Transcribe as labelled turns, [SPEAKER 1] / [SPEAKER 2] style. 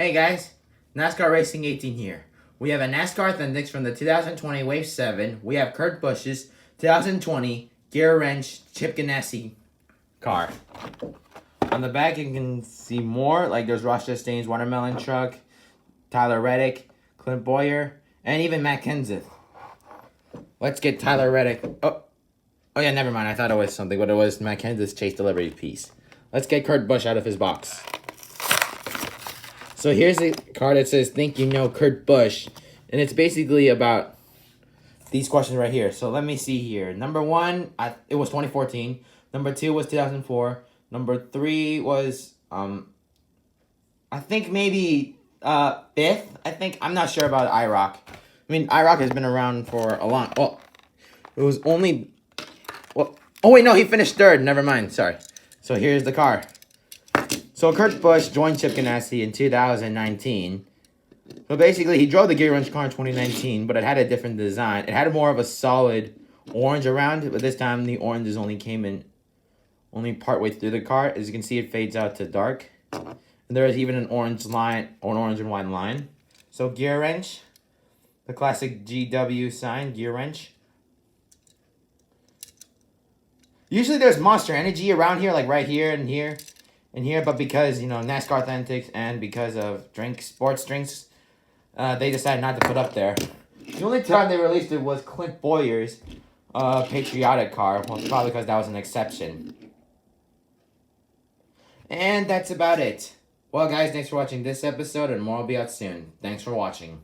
[SPEAKER 1] Hey guys, NASCAR Racing 18 here. We have a NASCAR Authentics from the 2020 Wave 7. We have Kurt Busch's 2020 GearWrench Chip Ganassi car. On the back you can see more, like there's Ross Chastain's Watermelon Truck, Tyler Reddick, Clint Boyer, and even Matt Kenseth. Let's get Tyler Reddick. Oh yeah, never mind. I thought it was something, but it was Matt Kenseth's Chase Delivery piece. Let's get Kurt Busch out of his box. So here's the card that says, "Think you know Kurt Busch." And it's basically about these questions right here. So let me see here. Number one, it was 2014. Number two was 2004. Number three was, I think maybe fifth. I'm not sure about IROC. I mean, IROC has been around for a long, well, it was only, well, oh wait, no, he finished third. Never mind, sorry. So here's the car. So Kurt Busch joined Chip Ganassi in 2019. So basically, he drove the GearWrench car in 2019, but it had a different design. It had more of a solid orange around it, but this time the oranges only came in partway through the car. As you can see, it fades out to dark. And there is even an orange line, or an orange and white line. So GearWrench, the classic GW sign, GearWrench. Usually there's Monster Energy around here, like right here and here. And here, but because, you know, NASCAR Authentics and because of sports drinks, they decided not to put up there. The only time they released it was Clint Boyer's patriotic car. Well, probably because that was an exception. And that's about it. Well, guys, thanks for watching this episode, and more will be out soon. Thanks for watching.